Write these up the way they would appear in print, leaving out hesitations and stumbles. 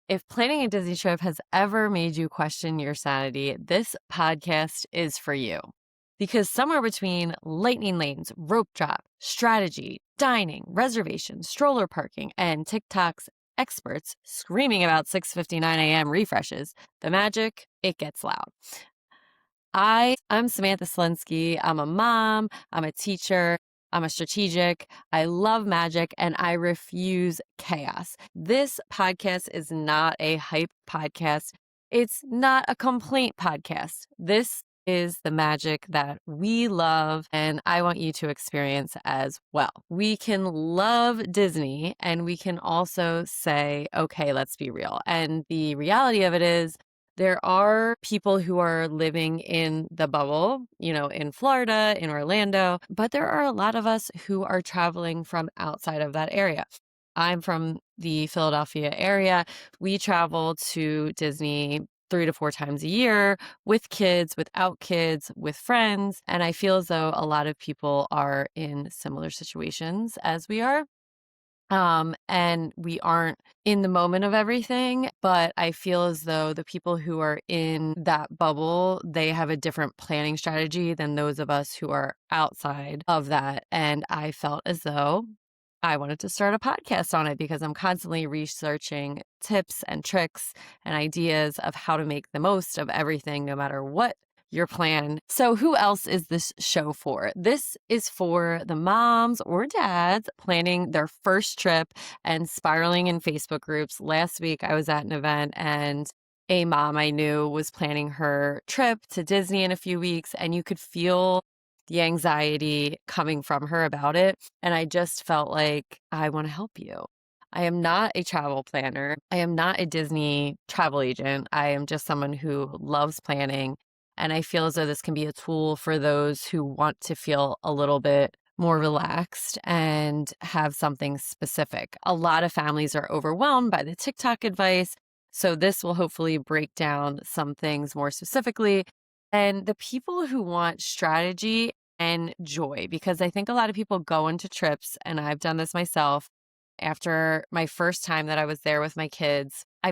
If planning a Disney trip has ever made you question your sanity, this podcast is for you. Because somewhere between lightning lanes, rope drop, strategy, dining, reservations, stroller parking, and TikTok's experts screaming about 6:59 a.m. refreshes, the magic, it gets loud. I'm Samantha Cieslinski. I'm a mom, I'm a teacher, I'm a strategic. I love magic and I refuse chaos. This podcast is not a hype podcast. It's not a complaint podcast. This is the magic that we love and I want you to experience as well. We can love Disney and we can also say, okay, let's be real. And the reality of it is, there are people who are living in the bubble, in Florida, in Orlando, but there are a lot of us who are traveling from outside of that area. I'm from the Philadelphia area. We travel to Disney 3 to 4 times a year with kids, without kids, with friends. And I feel as though a lot of people are in similar situations as we are. And we aren't in the moment of everything, but I feel as though the people who are in that bubble, they have a different planning strategy than those of us who are outside of that. And I felt as though I wanted to start a podcast on it because I'm constantly researching tips and tricks and ideas of how to make the most of everything, no matter what your plan. So who else is this show for? This is for the moms or dads planning their first trip and spiraling in Facebook groups. Last week I was at an event and a mom I knew was planning her trip to Disney in a few weeks, and you could feel the anxiety coming from her about it. And I just felt like, I want to help you. I am not a travel planner. I am not a Disney travel agent. I am just someone who loves planning. And I feel as though this can be a tool for those who want to feel a little bit more relaxed and have something specific. A lot of families are overwhelmed by the TikTok advice. So this will hopefully break down some things more specifically. And the people who want strategy and joy, because I think a lot of people go into trips, and I've done this myself. After my first time that I was there with my kids, I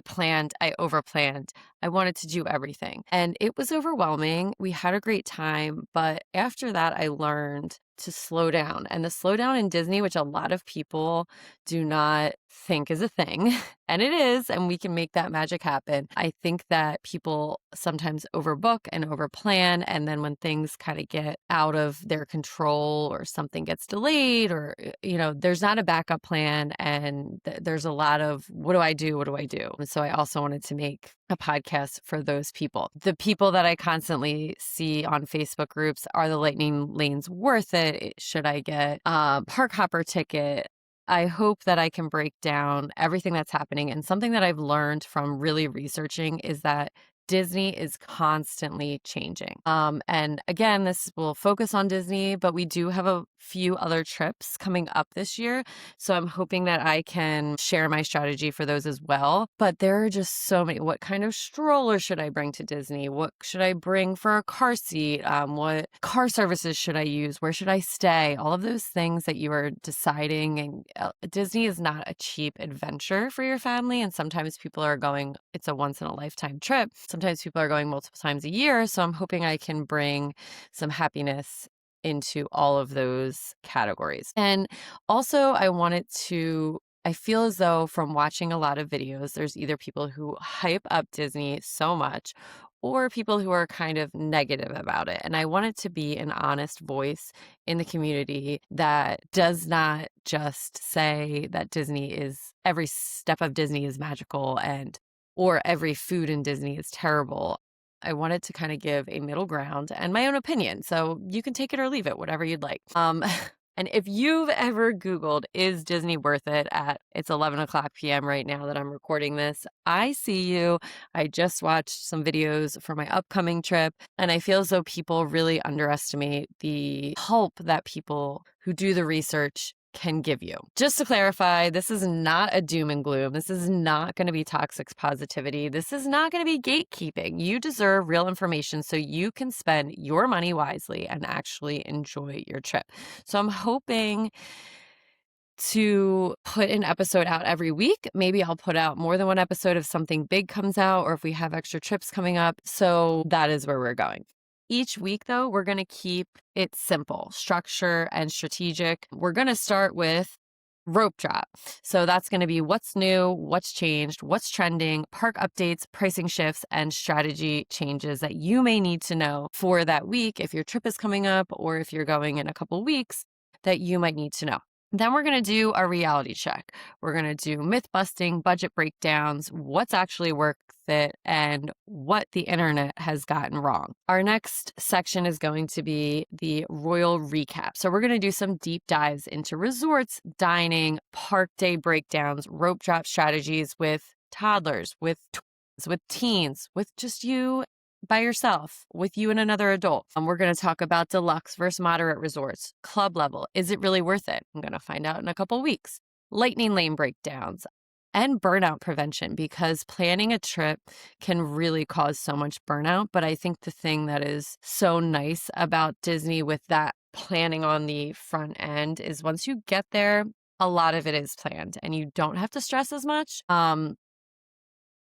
overplanned. I wanted to do everything. And it was overwhelming. We had a great time. But after that, I learned to slow down. And the slowdown in Disney, which a lot of people do not think is a thing, and it is, and we can make that magic happen. I think that people sometimes overbook and overplan. And then when things kind of get out of their control or something gets delayed or, there's not a backup plan. And there's a lot of, what do I do? What do I do? And so I also wanted to make a podcast for those people. The people that I constantly see on Facebook groups, are the lightning lanes worth it? Should I get a park hopper ticket? I hope that I can break down everything that's happening. And something that I've learned from really researching is that Disney is constantly changing. And again, this will focus on Disney, but we do have a few other trips coming up this year. So I'm hoping that I can share my strategy for those as well. But there are just so many. What kind of stroller should I bring to Disney? What should I bring for a car seat? What car services should I use? Where should I stay? All of those things that you are deciding. And Disney is not a cheap adventure for your family. And sometimes people are going, it's a once in a lifetime trip. Sometimes people are going multiple times a year. So I'm hoping I can bring some happiness into all of those categories. And also I feel as though from watching a lot of videos, there's either people who hype up Disney so much or people who are kind of negative about it. And I want it to be an honest voice in the community that does not just say that every step of Disney is magical or every food in Disney is terrible. I wanted to kind of give a middle ground and my own opinion. So you can take it or leave it, whatever you'd like. And if you've ever Googled, is Disney worth it it's 11 o'clock p.m. right now that I'm recording this, I see you. I just watched some videos for my upcoming trip, and I feel as though people really underestimate the help that people who do the research can give you. Just to clarify, this is not a doom and gloom. This is not going to be toxic positivity. This is not going to be gatekeeping. You deserve real information so you can spend your money wisely and actually enjoy your trip. So I'm hoping to put an episode out every week. Maybe I'll put out more than one episode if something big comes out or if we have extra trips coming up. So that is where we're going. Each week, though, we're going to keep it simple, structure, and strategic. We're going to start with rope drop. So that's going to be what's new, what's changed, what's trending, park updates, pricing shifts, and strategy changes that you may need to know for that week if your trip is coming up or if you're going in a couple weeks that you might need to know. Then we're going to do a reality check. We're going to do myth busting, budget breakdowns, what's actually worth it, and what the internet has gotten wrong. Our next section is going to be the royal recap. So we're going to do some deep dives into resorts, dining, park day breakdowns, rope drop strategies with toddlers, with twins, with teens, with just you by yourself, with you and another adult. We're going to talk about deluxe versus moderate resorts, club level. Is it really worth it? I'm going to find out in a couple weeks. Lightning lane breakdowns and burnout prevention, because planning a trip can really cause so much burnout. But I think the thing that is so nice about Disney with that planning on the front end is once you get there, a lot of it is planned and you don't have to stress as much.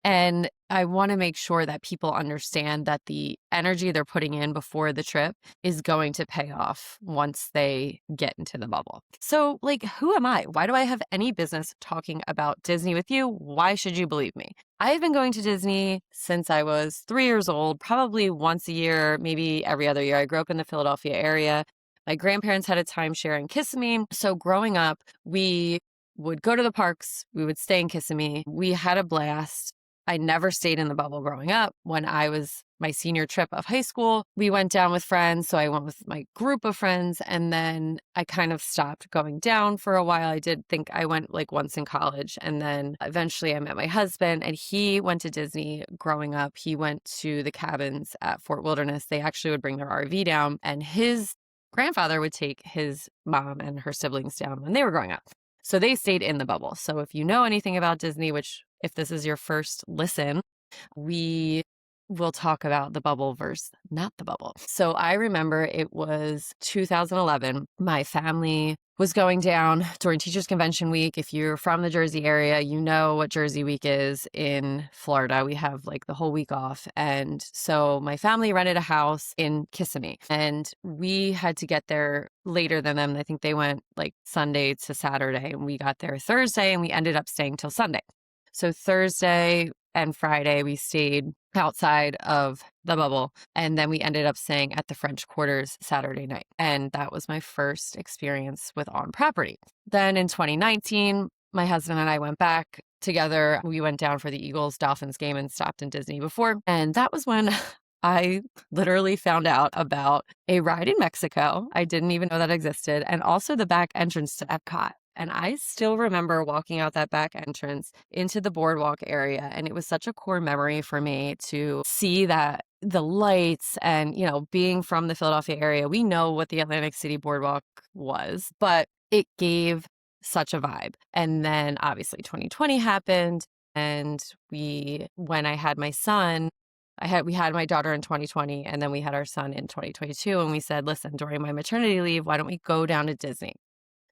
And I want to make sure that people understand that the energy they're putting in before the trip is going to pay off once they get into the bubble. So, who am I? Why do I have any business talking about Disney with you? Why should you believe me? I've been going to Disney since I was 3 years old, probably once a year, maybe every other year. I grew up in the Philadelphia area. My grandparents had a timeshare in Kissimmee. So growing up, we would go to the parks. We would stay in Kissimmee. We had a blast. I never stayed in the bubble growing up. When I was my senior trip of high school, we went down with friends. So I went with my group of friends, and then I kind of stopped going down for a while. I did think I went once in college, and then eventually I met my husband, and he went to Disney growing up. He went to the cabins at Fort Wilderness. They actually would bring their RV down, and his grandfather would take his mom and her siblings down when they were growing up. So they stayed in the bubble. So if you know anything about Disney, which if this is your first listen, we will talk about the bubble versus not the bubble. So I remember it was 2011. My family was going down during Teachers Convention Week. If you're from the Jersey area, you know what Jersey Week is in Florida. We have the whole week off. And so my family rented a house in Kissimmee, and we had to get there later than them. I think they went Sunday to Saturday, and we got there Thursday, and we ended up staying till Sunday. So Thursday and Friday, we stayed outside of the bubble, and then we ended up staying at the French Quarters Saturday night. And that was my first experience with on property. Then in 2019, my husband and I went back together. We went down for the Eagles-Dolphins game and stopped in Disney before. And that was when I literally found out about a ride in Mexico. I didn't even know that existed. And also the back entrance to Epcot. And I still remember walking out that back entrance into the boardwalk area. And it was such a core memory for me to see that the lights and, being from the Philadelphia area, we know what the Atlantic City boardwalk was, but it gave such a vibe. And then obviously 2020 happened. And when I had my son, we had my daughter in 2020, and then we had our son in 2022. And we said, listen, during my maternity leave, why don't we go down to Disney?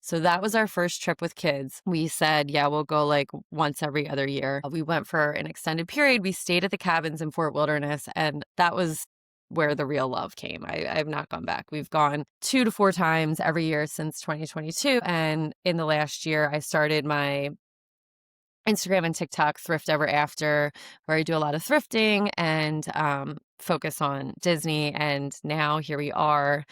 So that was our first trip with kids. We said, yeah, we'll go once every other year. We went for an extended period. We stayed at the cabins in Fort Wilderness, and that was where the real love came. I have not gone back. We've gone 2 to 4 times every year since 2022. And in the last year, I started my Instagram and TikTok Thrift Ever After, where I do a lot of thrifting and focus on Disney. And now here we are.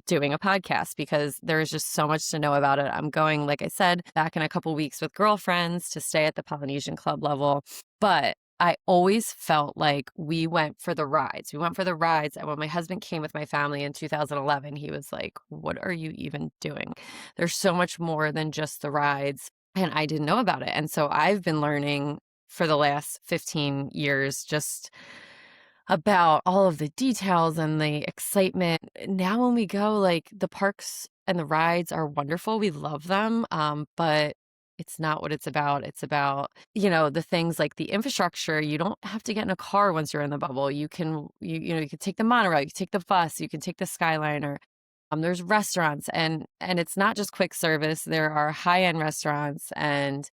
Doing a podcast because there is just so much to know about it. I'm going, like I said, back in a couple weeks with girlfriends to stay at the Polynesian Club level. But I always felt like we went for the rides. We went for the rides. And when my husband came with my family in 2011, he was like, what are you even doing? There's so much more than just the rides. And I didn't know about it. And so I've been learning for the last 15 years just about all of the details and the excitement. Now when we go, the parks and the rides are wonderful. We love them. But it's not what it's about. It's about, the things like the infrastructure. You don't have to get in a car once you're in the bubble. You can, you can take the monorail, you can take the bus, you can take the Skyliner. There's restaurants and it's not just quick service. There are high-end restaurants and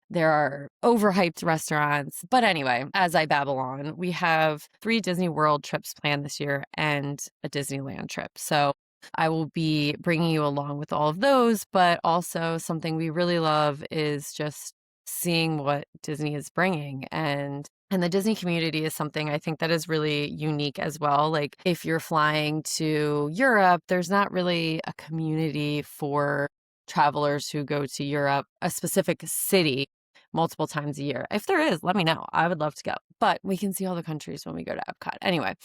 there are overhyped restaurants. But anyway, as I babble on, we have 3 Disney World trips planned this year and a Disneyland trip. So I will be bringing you along with all of those, but also something we really love is just seeing what Disney is bringing. And the Disney community is something I think that is really unique as well. Like if you're flying to Europe, there's not really a community for travelers who go to Europe, a specific city multiple times a year. If there is, let me know. I would love to go. But we can see all the countries when we go to Epcot. Anyway,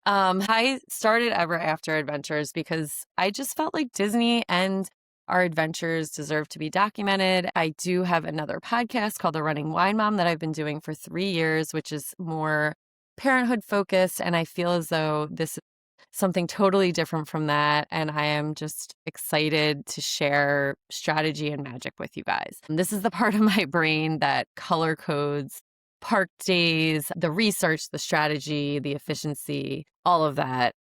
I started Ever After Adventures because I just felt like Disney and our adventures deserve to be documented. I do have another podcast called The Running Wine Mom that I've been doing for 3 years, which is more parenthood focused. And I feel as though this is something totally different from that. And I am just excited to share strategy and magic with you guys. And this is the part of my brain that color codes park days, the research, the strategy, the efficiency, all of that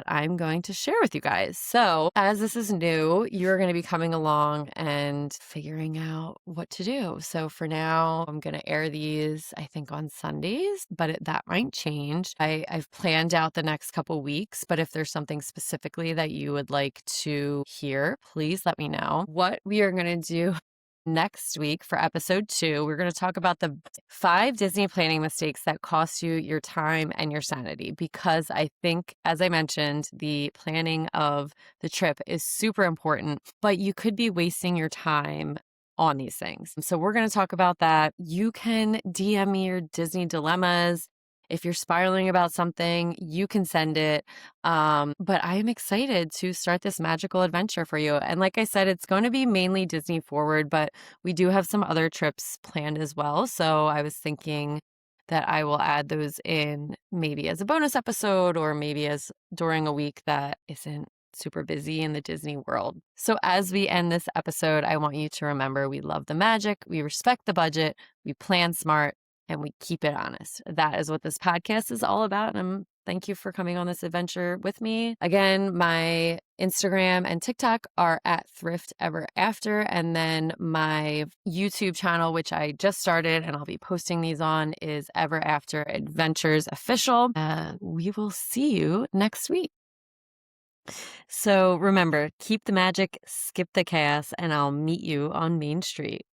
I'm going to share with you guys. So as this is new, you're going to be coming along and figuring out what to do. So for now, I'm going to air these, I think, on Sundays, but that might change. I've planned out the next couple weeks, but if there's something specifically that you would like to hear, please let me know. What we are going to do next week for episode 2, we're going to talk about the 5 Disney planning mistakes that cost you your time and your sanity, because I think, as I mentioned, the planning of the trip is super important, but you could be wasting your time on these things. So we're going to talk about that. You can DM me your Disney dilemmas. If you're spiraling about something, you can send it. But I am excited to start this magical adventure for you. And like I said, it's going to be mainly Disney forward, but we do have some other trips planned as well. So I was thinking that I will add those in maybe as a bonus episode or maybe as during a week that isn't super busy in the Disney world. So as we end this episode, I want you to remember we love the magic, we respect the budget, we plan smart, and we keep it honest. That is what this podcast is all about. And thank you for coming on this adventure with me. Again, my Instagram and TikTok are at Thrift Ever After. And then my YouTube channel, which I just started and I'll be posting these on, is Ever After Adventures Official. We will see you next week. So remember, keep the magic, skip the chaos, and I'll meet you on Main Street.